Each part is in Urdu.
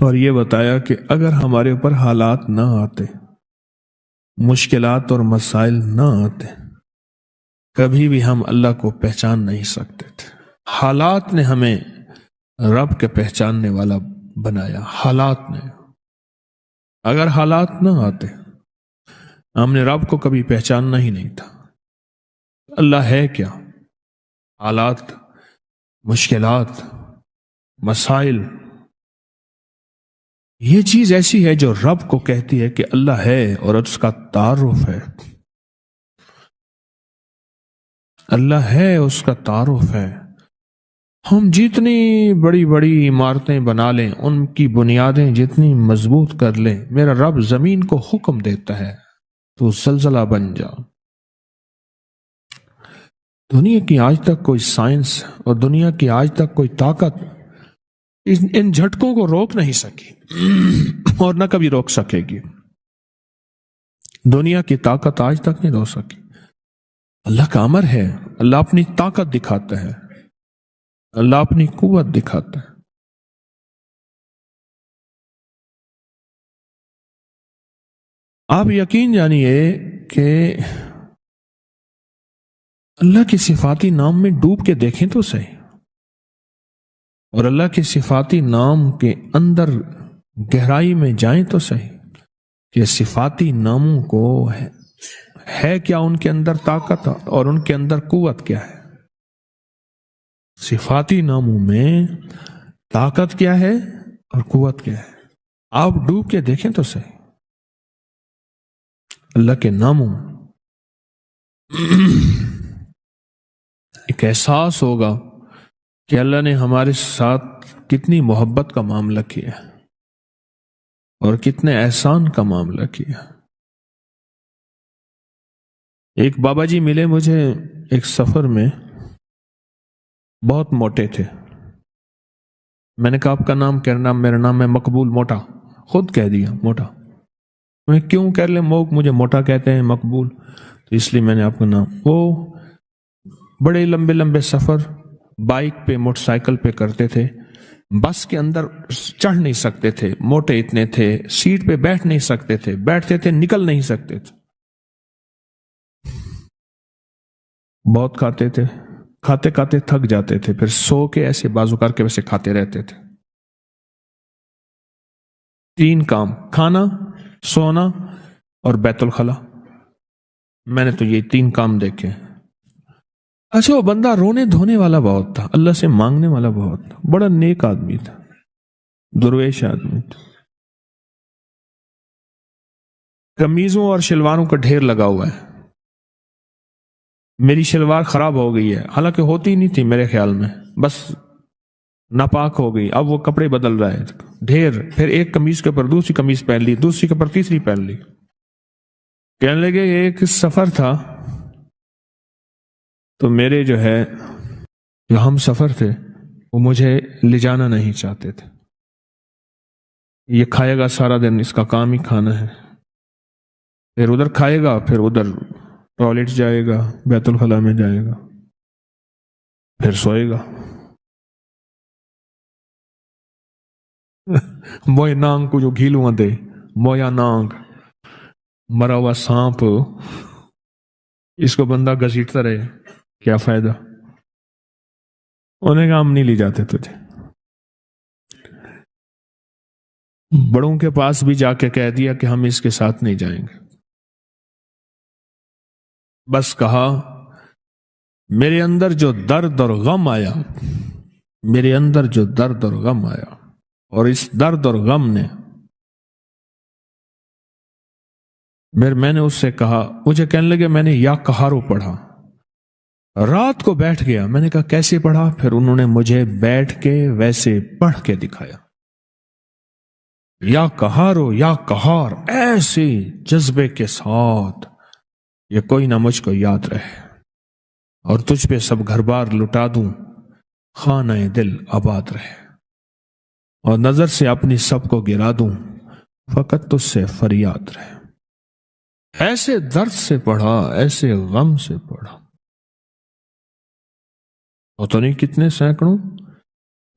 اور یہ بتایا کہ اگر ہمارے اوپر حالات نہ آتے، مشکلات اور مسائل نہ آتے، کبھی بھی ہم اللہ کو پہچان نہیں سکتے تھے۔ حالات نے ہمیں رب کے پہچاننے والا بنایا۔ حالات نے، اگر حالات نہ آتے ہم نے رب کو کبھی پہچاننا ہی نہیں تھا۔ اللہ ہے کیا؟ حالات، مشکلات، مسائل، یہ چیز ایسی ہے جو رب کو کہتی ہے کہ اللہ ہے اور اس کا تعارف ہے۔ اللہ ہے، اس کا تعارف ہے۔ ہم جتنی بڑی بڑی عمارتیں بنا لیں، ان کی بنیادیں جتنی مضبوط کر لیں، میرا رب زمین کو حکم دیتا ہے تو زلزلہ بن جا۔ دنیا کی آج تک کوئی سائنس اور دنیا کی آج تک کوئی طاقت ان جھٹکوں کو روک نہیں سکی اور نہ کبھی روک سکے گی۔ دنیا کی طاقت آج تک نہیں روک سکی۔ اللہ کا امر ہے، اللہ اپنی طاقت دکھاتا ہے، اللہ اپنی قوت دکھاتا ہے۔ آپ یقین جانیے کہ اللہ کی صفاتی نام میں ڈوب کے دیکھیں تو صحیح، اور اللہ کے صفاتی نام کے اندر گہرائی میں جائیں تو صحیح کہ صفاتی ناموں کو ہے کیا ان کے اندر طاقت اور ان کے اندر قوت کیا ہے۔ صفاتی ناموں میں طاقت کیا ہے اور قوت کیا ہے، آپ ڈوب کے دیکھیں تو صحیح۔ اللہ کے ناموں ایک احساس ہوگا کہ اللہ نے ہمارے ساتھ کتنی محبت کا معاملہ کیا اور کتنے احسان کا معاملہ کیا۔ ایک بابا جی ملے مجھے ایک سفر میں، بہت موٹے تھے۔ میں نے کہا آپ کا نام کیا؟ نام میرا نام ہے مقبول موٹا۔ خود کہہ دیا موٹا۔ میں کیوں کہہ لیں مجھے موٹا کہتے ہیں مقبول؟ تو اس لیے میں نے آپ کا نام۔ وہ بڑے لمبے لمبے سفر بائک پہ موٹر سائیکل پہ کرتے تھے، بس کے اندر چڑھ نہیں سکتے تھے، موٹے اتنے تھے، سیٹ پہ بیٹھ نہیں سکتے تھے، بیٹھتے تھے نکل نہیں سکتے تھے، بہت کھاتے تھے، کھاتے کھاتے تھک جاتے تھے، پھر سو کے ایسے بازو کر کے ویسے کھاتے رہتے تھے۔ 3 کام، کھانا، سونا اور بیت الخلا۔ میں نے تو یہ 3 کام دیکھے۔ اچھا، وہ بندہ رونے دھونے والا بہت تھا، اللہ سے مانگنے والا بہت تھا، بڑا نیک آدمی تھا، درویش آدمی تھا۔ قمیضوں اور شلواروں کا ڈھیر لگا ہوا ہے۔ میری شلوار خراب ہو گئی ہے، حالانکہ ہوتی نہیں تھی میرے خیال میں، بس ناپاک ہو گئی، اب وہ کپڑے بدل رہا ہے، ڈھیر۔ پھر ایک قمیض کے اوپر دوسری قمیض پہن لی، دوسری کے اوپر تیسری پہن لی۔ کہنے لگے ایک سفر تھا تو میرے جو ہے جو ہم سفر تھے وہ مجھے لے جانا نہیں چاہتے تھے۔ یہ کھائے گا سارا دن، اس کا کام ہی کھانا ہے، پھر ادھر کھائے گا، پھر ادھر ٹوائلٹ جائے گا، بیت الخلا میں جائے گا، پھر سوئے گا۔ موئے نانگ کو جو گھیلواں دے، مویا نانگ، مرا ہوا سانپ، اس کو بندہ گھسیٹتا رہے، کیا فائدہ؟ انہیں کہا ہم نہیں لے جاتے تجھے۔ بڑوں کے پاس بھی جا کے کہہ دیا کہ ہم اس کے ساتھ نہیں جائیں گے۔ بس کہا میرے اندر جو درد اور غم آیا، میرے اندر جو درد اور غم آیا، اور اس درد اور غم نے میں نے اس سے کہا، مجھے کہنے لگے میں نے یا قہارو پڑھا، رات کو بیٹھ گیا۔ میں نے کہا کیسے پڑھا؟ پھر انہوں نے مجھے بیٹھ کے ویسے پڑھ کے دکھایا، یا قہارو یا قہار، ایسے جذبے کے ساتھ، یہ کوئی نہ مجھ کو یاد رہے، اور تجھ پہ سب گھر بار لٹا دوں، خانہ دل آباد رہے، اور نظر سے اپنی سب کو گرا دوں، فقط تجھ سے فریاد رہے۔ ایسے درد سے پڑھا، ایسے غم سے پڑھا، اور تو نہیں کتنے سینکڑوں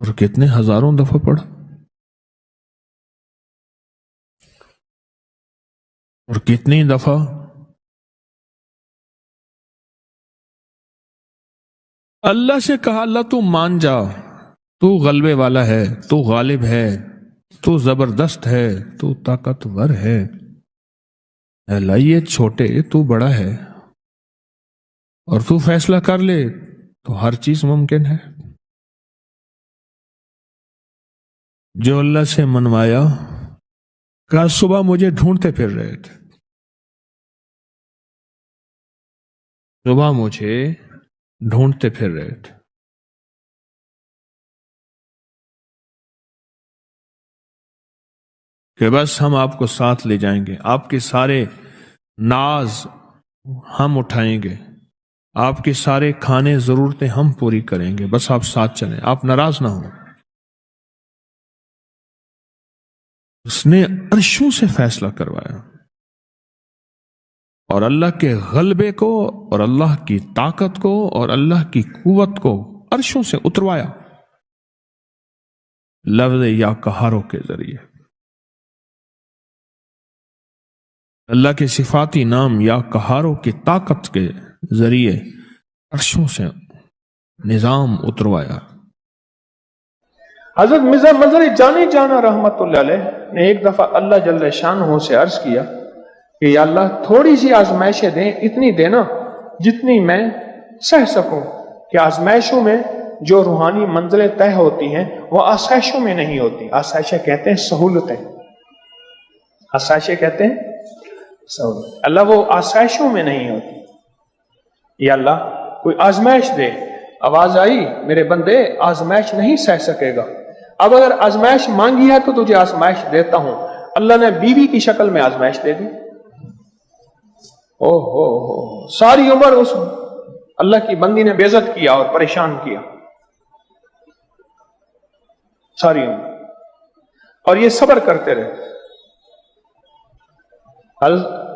اور کتنے ہزاروں دفعہ پڑھا۔ اور کتنی دفعہ اللہ سے کہا اللہ تو مان جا، تو غلبے والا ہے، تو غالب ہے، تو زبردست ہے، تو طاقتور ہے، اللہ یہ چھوٹے تو بڑا ہے، اور تو فیصلہ کر لے تو ہر چیز ممکن ہے۔ جو اللہ سے منوایا، کہا صبح مجھے ڈھونڈتے پھر رہے تھے، صبح مجھے ڈھونڈتے پھر رہے تھے، کہ بس ہم آپ کو ساتھ لے جائیں گے، آپ کے سارے ناز ہم اٹھائیں گے، آپ کے سارے کھانے ضرورتیں ہم پوری کریں گے، بس آپ ساتھ چلیں، آپ ناراض نہ ہوں۔ اس نے عرشوں سے فیصلہ کروایا، اور اللہ کے غلبے کو اور اللہ کی طاقت کو اور اللہ کی قوت کو عرشوں سے اتروایا لفظ یا قہاروں کے ذریعے۔ اللہ کے صفاتی نام یا قہاروں کی طاقت کے ذریعے عرشوں سے نظام اتروایا۔ حضرت مرزا مظہر جانی جانا رحمت اللہ علیہ نے ایک دفعہ اللہ جل شانہ سے عرض کیا کہ یا اللہ تھوڑی سی آزمائشیں دیں، اتنی دینا جتنی میں سہ سکوں، کہ آزمائشوں میں جو روحانی منزلیں طے ہوتی ہیں وہ آسائشوں میں نہیں ہوتی۔ آسائشیں کہتے ہیں سہولتیں، آسائشیں کہتے ہیں سہولت، اللہ وہ آسائشوں میں نہیں ہوتی۔ یا اللہ کوئی آزمائش دے، آواز آئی میرے بندے آزمائش نہیں سہ سکے گا، اب اگر آزمائش مانگی ہے تو تجھے آزمائش دیتا ہوں۔ اللہ نے بیوی کی شکل میں آزمائش دے دی، ساری عمر اس اللہ کی بندی نے بے عزت کیا اور پریشان کیا، ساری عمر، اور یہ صبر کرتے رہے۔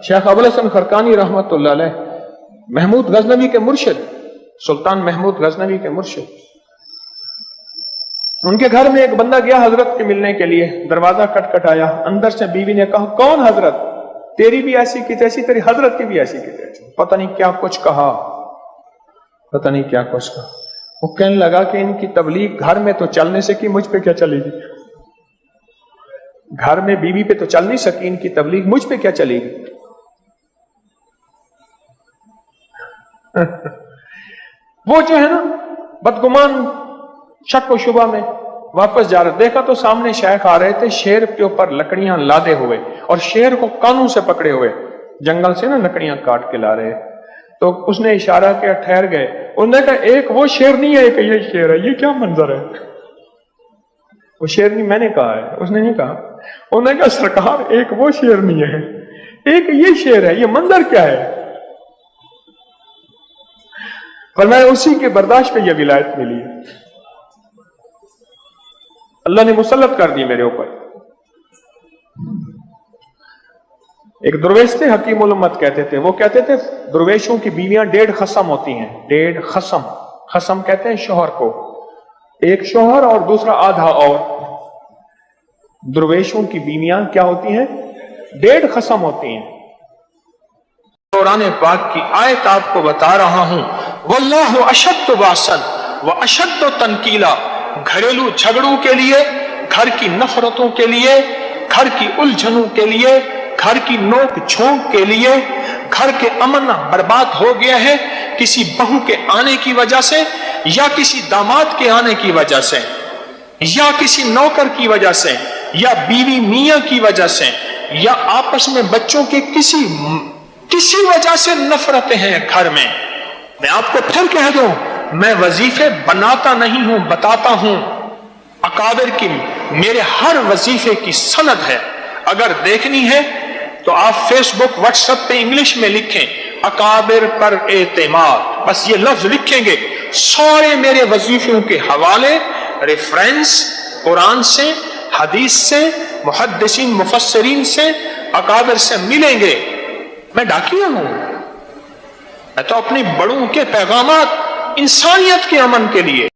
شیخ ابو الحسن خرقانی رحمت اللہ علیہ، محمود غزنوی کے مرشد، سلطان محمود غزنوی کے مرشد، ان کے گھر میں ایک بندہ گیا حضرت کے ملنے کے لیے، دروازہ کٹکھٹایا، اندر سے بیوی نے کہا کون حضرت؟ تیری بھی ایسی کی تیسی، تیری حضرت کی بھی ایسی کی تیسی، پتہ نہیں کیا کچھ کہا، پتہ نہیں کیا کچھ کہا۔ وہ کہنے لگا کہ ان کی تبلیغ گھر میں تو چلنے سے کی، مجھ پہ کیا چلے گی؟ گھر میں بیوی پہ تو چل نہیں سکی، ان کی تبلیغ مجھ پہ کیا چلے گی؟ وہ جو ہے نا بدگمان شک و شبہ میں واپس جا رہے، دیکھا تو سامنے شیخ آ رہے تھے، شیر کے اوپر لکڑیاں لادے ہوئے اور شیر کو کانوں سے پکڑے ہوئے، جنگل سے نا لکڑیاں کاٹ کے لا رہے۔ تو اس نے اشارہ کیا، ٹھہر گئے۔ انہوں نے کہا ایک وہ شیر نہیں ہے، ایک یہ شیر ہے، یہ کیا منظر ہے؟ وہ شیر نہیں میں نے کہا ہے، اس نے نہیں کہا۔ انہوں نے کہا سرکار ایک وہ شیر نہیں ہے، ایک یہ شیر ہے، یہ منظر کیا ہے؟ فرمایا اسی کے برداشت پہ یہ ولایت ملی ہے، اللہ نے مسلط کر دی میرے اوپر۔ ایک درویش تھے، حکیم الامت کہتے تھے، وہ کہتے تھے درویشوں کی بیویاں 1.5 خصم ہوتی ہیں، 1.5 خصم، خصم کہتے ہیں شوہر کو، ایک شوہر اور دوسرا آدھا اور۔ درویشوں کی بیویاں کیا ہوتی ہیں؟ 1.5 خصم ہوتی ہیں۔ قرآن پاک کی آیت آپ کو بتا رہا ہوں، واللہ اشد باسن واشد تنکیلا، گھریلو جھگڑوں کے لیے، گھر کی نفرتوں کے لیے، گھر کی الجھنوں کے لیے، گھر کی نوک جھونک کے لیے، گھر کے امن برباد ہو گیا ہے کسی بہو کے آنے کی وجہ سے، یا کسی داماد کے آنے کی وجہ سے، یا کسی نوکر کی وجہ سے، یا بیوی میاں کی وجہ سے، یا آپس میں بچوں کے کسی وجہ سے نفرتیں ہیں گھر میں۔ میں آپ کو پھر کہہ دوں، میں وظیفے بناتا نہیں ہوں، بتاتا ہوں۔ اکابر کی میرے ہر وظیفے کی سند ہے، اگر دیکھنی ہے تو آپ فیس بک واٹس ایپ پہ انگلش میں لکھیں اکابر پر اعتماد، بس یہ لفظ لکھیں گے، سارے میرے وظیفوں کے حوالے ریفرنس قرآن سے، حدیث سے، محدثین مفسرین سے، اکابر سے ملیں گے۔ میں ڈاکیا ہوں، میں تو اپنی بڑوں کے پیغامات انسانیت کے امن کے لیے